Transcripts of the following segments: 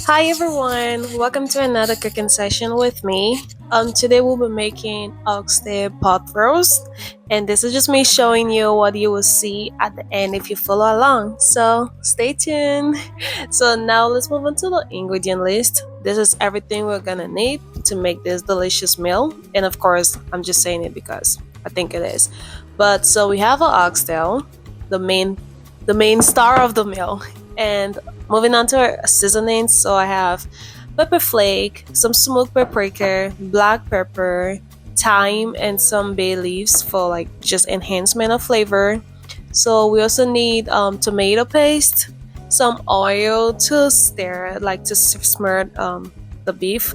Hi everyone, welcome to another cooking session with me. Today we'll be making oxtail pot roast, and this is just me showing you what you will see at the end if you follow along. So stay tuned. So now let's move on to the ingredient list. This is everything we're gonna need to make this delicious meal, and of course, I'm just saying it because I think it is. But so we have an oxtail, the main, the main star of the meal, and moving on to our seasonings, so I have pepper flake, some smoked paprika, black pepper, thyme, and some bay leaves for like just enhancement of flavor. So we also need tomato paste, some oil to stir, like to smear the beef.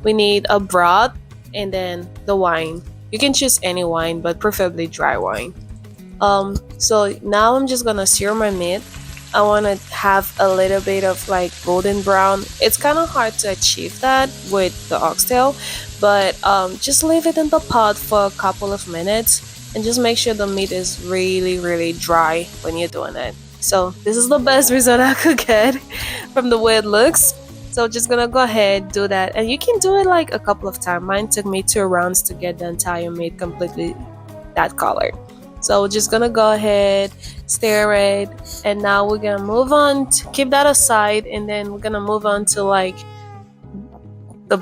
We need a broth, and then the wine. You can choose any wine, but preferably dry wine. So now I'm just gonna sear my meat. I want to have a little bit of like golden brown. It's kind of hard to achieve that with the oxtail, but just leave it in the pot for a couple of minutes and just make sure the meat is really, really dry when you're doing it. So this is the best result I could get from the way it looks. So just gonna go ahead, do that, and you can do it like a couple of times. Mine took me 2 rounds to get the entire meat completely that color. So we're just gonna go ahead, stir it, and now we're gonna move on to keep that aside, and then we're gonna move on to like the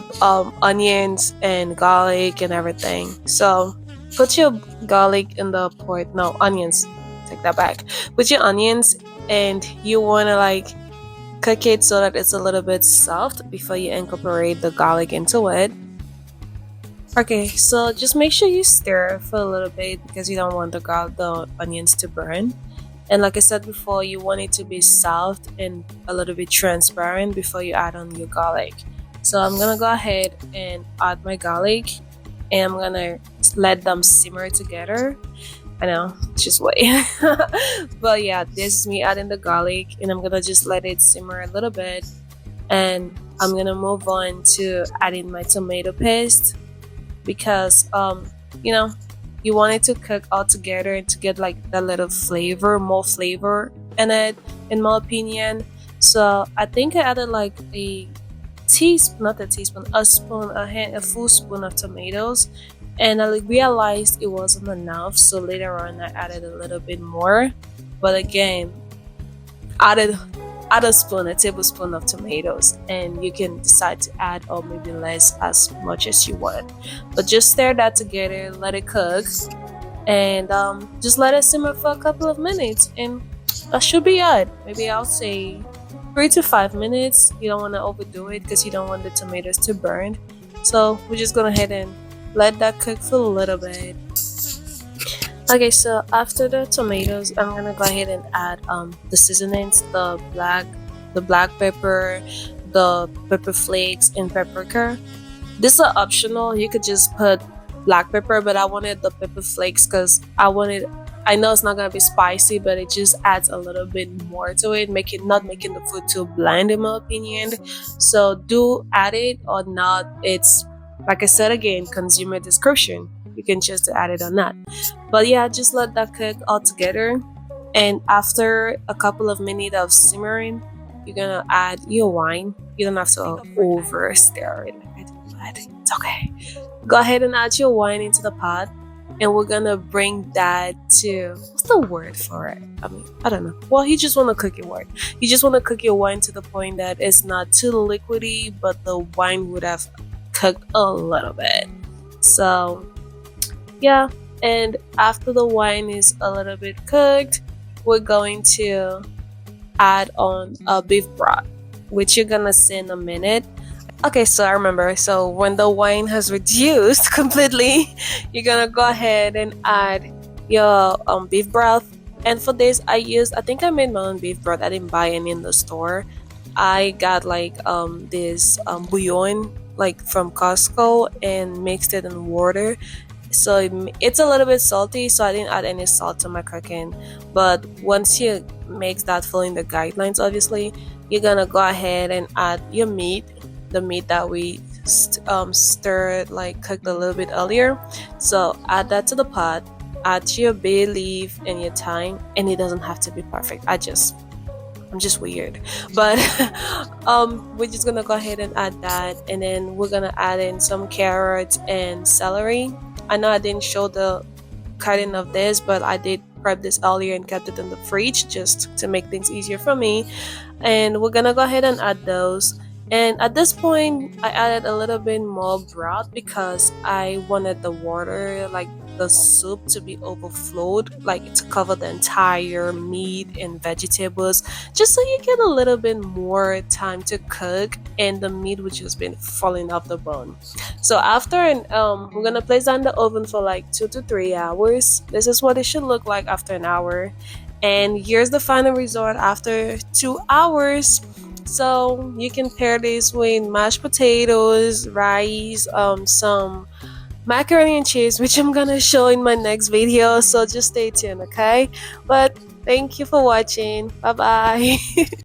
onions and garlic and everything. So put your garlic in the pot. No, onions. Take that back. Put your onions, and you wanna like cook it so that it's a little bit soft before you incorporate the garlic into it. Okay, so just make sure you stir for a little bit because you don't want the onions to burn. And like I said before, you want it to be soft and a little bit transparent before you add on your garlic. So I'm gonna go ahead and add my garlic, and I'm gonna let them simmer together. I know, just wait. But yeah, this is me adding the garlic, and I'm gonna just let it simmer a little bit. And I'm gonna move on to adding my tomato paste because you know you want it to cook all together and to get like that little flavor, more flavor in it, in my opinion. So I think I added like a teaspoon, not a teaspoon, a spoon, a full spoon of tomatoes, and I like, realized it wasn't enough. So later on, I added a little bit more, but again, added add a tablespoon of tomatoes, and you can decide to add or maybe less as much as you want. But just stir that together, let it cook, and just let it simmer for a couple of minutes, and that should be it. Maybe I'll say 3 to 5 minutes. You don't want to overdo it because you don't want the tomatoes to burn. So we're just gonna head and let that cook for a little bit. Okay, so after the tomatoes, I'm gonna go ahead and add the seasonings, the black pepper, the pepper flakes, and paprika. These are optional. You could just put black pepper, but I wanted the pepper flakes because I know it's not gonna be spicy, but it just adds a little bit more to it, not making the food too bland in my opinion. So do add it or not. It's like I said again, consumer discretion. You can choose to add it or not. But yeah, just let that cook all together. And after a couple of minutes of simmering, you're gonna add your wine. You don't have to over stir it. But it's okay. Go ahead and add your wine into the pot, and we're gonna bring that to, what's the word for it? I mean, I don't know. Well, you just want to cook your wine. You just want to cook your wine to the point that it's not too liquidy, but the wine would have cooked a little bit. So yeah, and after the wine is a little bit cooked, we're going to add on a beef broth, which you're gonna see in a minute. Okay, so I remember. So when the wine has reduced completely, you're gonna go ahead and add your beef broth. And for this, I think I made my own beef broth. I didn't buy any in the store. I got like this bouillon like from Costco and mixed it in water. So it's a little bit salty, so I didn't add any salt to my cooking. But once you mix that following the guidelines, obviously you're gonna go ahead and add your meat, the meat that we stirred, like cooked a little bit earlier. So add that to the pot, add your bay leaf and your thyme, and it doesn't have to be perfect. I just I'm just weird. But we're just gonna go ahead and add that, and then we're gonna add in some carrots and celery. I know I didn't show the cutting of this, but I did prep this earlier and kept it in the fridge just to make things easier for me. And we're gonna go ahead and add those. And at this point, I added a little bit more broth because I wanted the water, like the soup, to be overflowed, like to cover the entire meat and vegetables, just so you get a little bit more time to cook and the meat would just been falling off the bone. So after, and we're gonna place that in the oven for like 2 to 3 hours. This is what it should look like after an hour. And here's the final result after 2 hours. So you can pair this with mashed potatoes, rice, some macaroni and cheese, which I'm gonna show in my next video. So just stay tuned, okay? But thank you for watching. Bye bye.